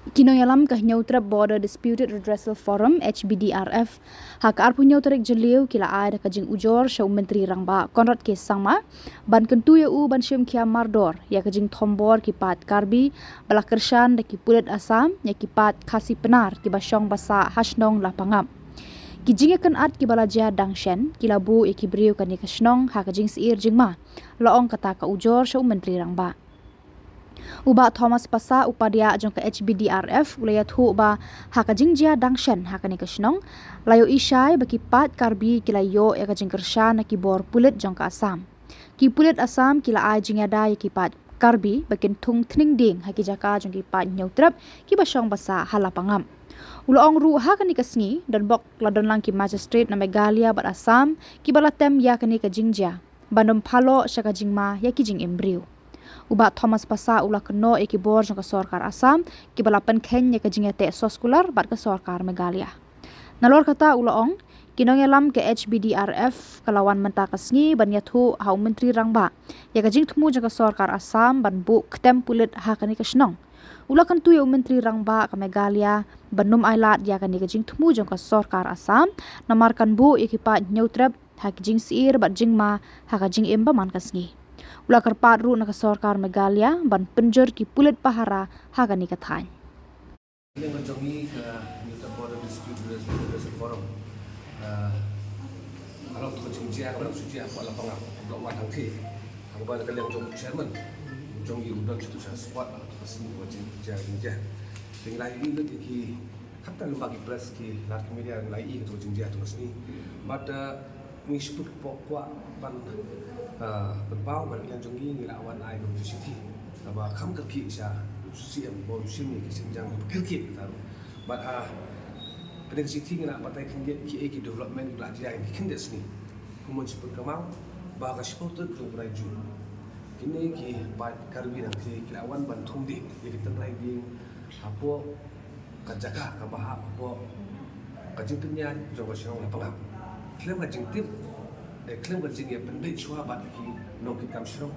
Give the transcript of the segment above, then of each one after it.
Kinoyalam ka Nyautrap Border Disputed Redressal Forum HBDRF hakar pu Nyautrek jeliu kila ai ka jing ujor shau menteri rangba Konrad ke sangma ban kentu ya u ban shim kia mardor ya ka jing thombor ki pat karbi bala kershan da ki pulet asam ya ki pat khasi penar ki basyong basa hasnong lapangam ki jing kan at ki bala ja dangshen kila bu e ki briu kan ni kasnong ha ka jing siir jingma laong kata ka ujor shau menteri rangba Uba Thomas Pasa upadia jong ka HBDRF ulaya thu ba haka jingjia dangshen haka ni kasnong layo ishai baki pat karbi kila yo ya ka jingkersha na ki bor pulit jong ka asam ki pulit asam kila ai jingyada ya ki pat karbi bakin thung thning ding haki jaka jong ki pat nyautrap ki basyong basa halapangam Ulaong ru haka ni kasngi dan bok ladon lang ki magistrate na Megalia bat asam ki balatem ya ka ni ka jingjia bandom phalo syaka jingma ya ki jing embryo Uba Thomas Pasa ula keno eki bor jong ka sorkar Asam ki balapan ken ya ka jingete soskular bat ka sorkar Megalia. Nalor kata ulaong kinongelam ke HBDRF kalawan menta kasngi ban yathu hau menteri rangba ya ka jing thmu jong ka sorkar Asam ban bu ktem pulit ha kani kasnong. Ula kan tu ya menteri rangba ka Megalia banum ailat ya kani ka jing thmu jong ka sorkar Asam namarkan bu eki pa nyautrap ha ki jing siir bat jingma ha ka jing emba man kasngi. Ula karpat ru nak sorkar Megalia ban penjur ki pulit pahara haga ni kathan. Yang menjongi ke Nyautrap Border Dispute Redressal Forum. Kalau tu kecil kalau suci aku lapang blok wan hangti. Aku balik kalian jong chairman. Jongi udah situ saya spot atau kesini wajib jah. Tinggal ini tu ki kata lembaga press ki large media lagi itu jinjah tu kesini. But ngisiput pokok ban berbau balik yang jongi ngira awan air di sini. Aba kam kerki sya siam bom sini ki senjang kerki taruh. But pada sini ngira batai kinjet ki development belajar yang kinjet sini. Kemudian siput kamau baga siput tu beraju. Kini ki bat karbi nanti ki awan ban thumdi ki kita riding apo kajaka kabah apo kajintnya jogo syong lapang. Klaim kajintip klaim kajing ya pendek shua bat ki no ki kam syong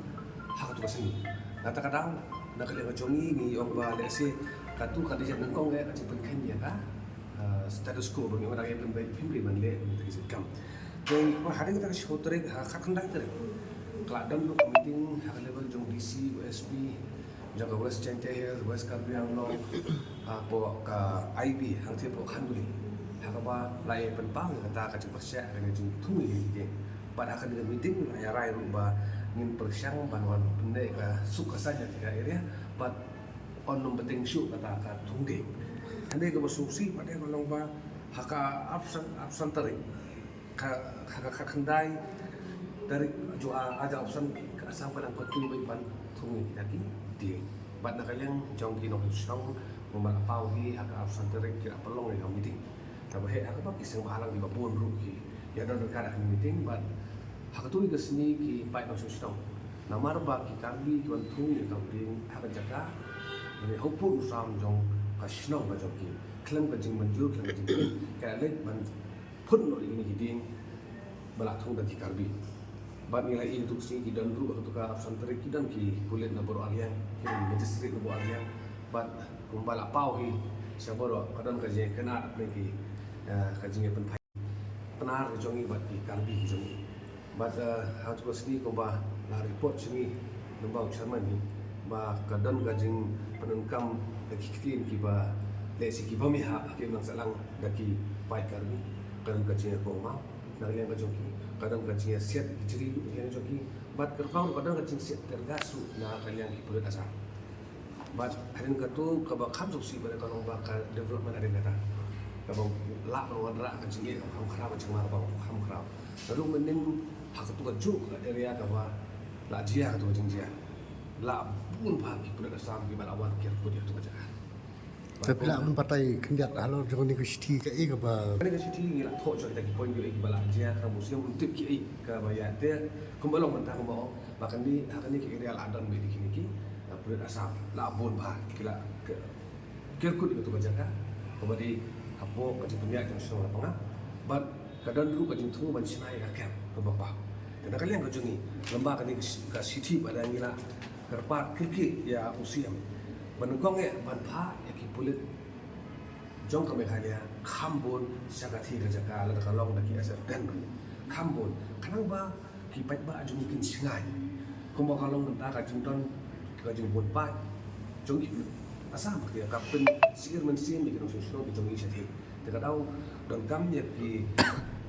hak tu kasini. Kata kadang nak kalian jongi ni orang balesi katu kadija nengkong ya kajing penken ya ka status quo bagi orang yang lebih pimpin manle untuk isikam. Jadi hari kita kasih hotel hak kendang tu. Keladang untuk meeting hak level jong DC, USP, jong West Chente Hills, West Karbi Anglong, apa ke IB hang tiap kan dulu. Hak apa lain penpang kata kacang persyak dengan jong tunggu ini. Pada akan dengan meeting ya rai rumah ngin persyang banwan pendek suka saja tiga area, but on penting syuk kata tunggu. Anda ke bersusi pada kalau ba hak absen tarik, hak kendai dari jua ada option ke asam kadang kotu ban thungi lagi dia bat nak yang jong ki no song momal pau hi hak option terek ki apalong yang meeting tapi he hak apa kisang bahalang di babon ru ki ya don kada meeting bat hak tu ke sini ki pai no song namar ba ki kambi ki ban thungi ka ding hak jaga ni hopur usam jong ka shnong ka jong ki klem ka jing manjur klem ka jing ka le ban pun no ini ki ding balak thung dan ki kambi Bat nilai itu sih kidan dulu atau ke absen terik kidan ki kulit na baru alian ki magistrate na baru alian bat kumbala pau hi siapa ro kadang kerja kena apa ki kerja penar jongi bat ki kalbi jongi bat hal tu sini kumba la report sini lembau chairman ni ba kadang gajing penengkam daki kitin ki ba lesi ki bami ha ki nang salang daki pai kalbi kadang kerja ko ma nak yang kajongi kadang kacing siat jeri yang joki bat kerbau kadang kacing siat tergasu na kalian hiburan asal bat harin katu kabak kham suksi pada kalau bakal development ada kata kabang lak lawan rak kacing ham kharap kacing mar bang ham kharap lalu menin hak tu kajuk area kawa la jia tu kacing jia la pun pah hiburan asal ki balawan kir pun dia tu kaja tapi lah partai kendiat alor jangan negosiasi ke ke apa negosiasi ni lah thok kita poin dia ki bala jia ka musim untuk ki ke bayar dia kumbalong mentah kumbaw bahkan ni akan ni ki real adan be di ki pulit asam labun bah kila kirkut itu bajaga kemudian apo kajing penyak yang semua lapang but kadang dulu kajing tunggu ban sinai ka kem ke bapa dan kalian kajungi lembah kani ka city pada ngila kerpat kirki ya usiam banungkong ya ban pha ya ki pulit jong kami kaya kambon sagati ka jaka la ka long daki SF dan kambon kanang ba kipat ba jong mungkin singai kumba kalong ngenta ka jong don ka jong bon pa jong asam ka kapten sir men sim di jong sosro di jong isati te ka daw don kam ye ki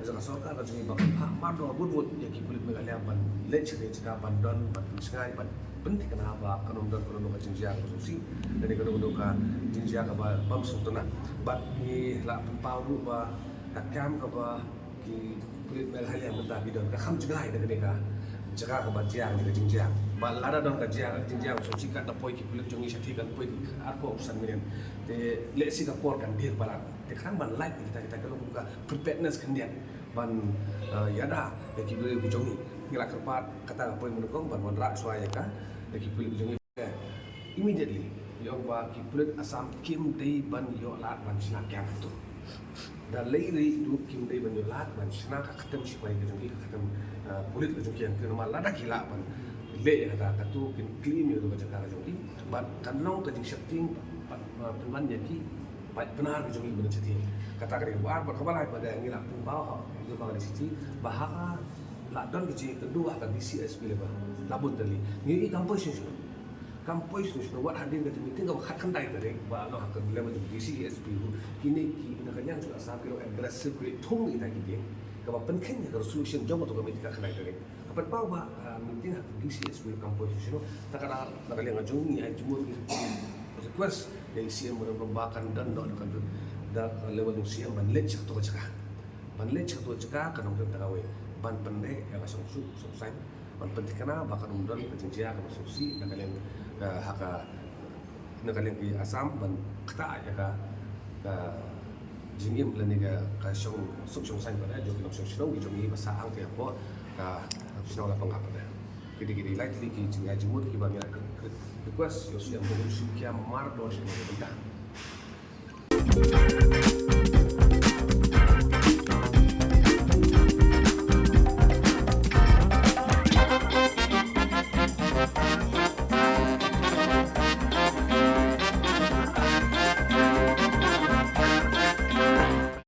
jaka sorka ka jong ba pa mado bud ye ki pulit me kaya ban lech ke jaka ban don ban singai ban penting kenapa kanong don kono ka jong jang sosi dan kono ka jong jang ka ba bam sutuna bat ni la pau ru ba takam ka ba ki kulit mel hal yang mentah bidon ka kham jengai da ka jaga ka ba jiang ni jing jiang ba lada don ka jiang jing jiang so si ka da poi ki kulit jongi sati kan poi ar ko opsan minen te le si ka por kan dir balat te kham ban like kita kalau buka preparedness kan dia ban yada ya ki beli ku jongi ngila kerpat kata poi menukong ban ra suaya ka ya ki kulit jongi immediately yo ba ki kulit asam kim dei ban yo lat ban sina kyang tu da leiri du kim dei ban yo lat ban sina ka khatam si pai ke jongi khatam kulit ke jongi ke normal lada kila ban le ya kata tu kin clean yo ka jaka jongi ban kanong ka jing setting penban ya ki pai benar ke jongi ban seti kata kare war ba khabar pada ngila pung bawa yo ba di siti bahaka la don ke kedua ka DCS bila ba labun tali ngi kampus sih kampus tu sudah buat hadir ke meeting kau khát khăn đại tới và nó học lên một cái CSP kini kini nak yang sudah sampai lo aggressive create thung ini lagi dia kalau penting ya kalau solution jauh untuk kami tidak khăn đại tới apa tahu ba meeting hak di CSP kampus tu tak ada nak yang ngajung ni aja cuma request dari CM merembakan dan dok kan dah lewat CM banlet cak tu cakap kan orang tak kawin ban pendek yang asal susah ban penting kena bahkan umdan kejenjia ke solusi dan kalian haka nakaling ki asam ban kata ya ka jingim lan ni ka song suk sang pada jo ki song ki jongi basa ang ti po ka sino la pangap da kidi likely ki jinga jimut ki ba mi request yo siam ko su kya mar do ni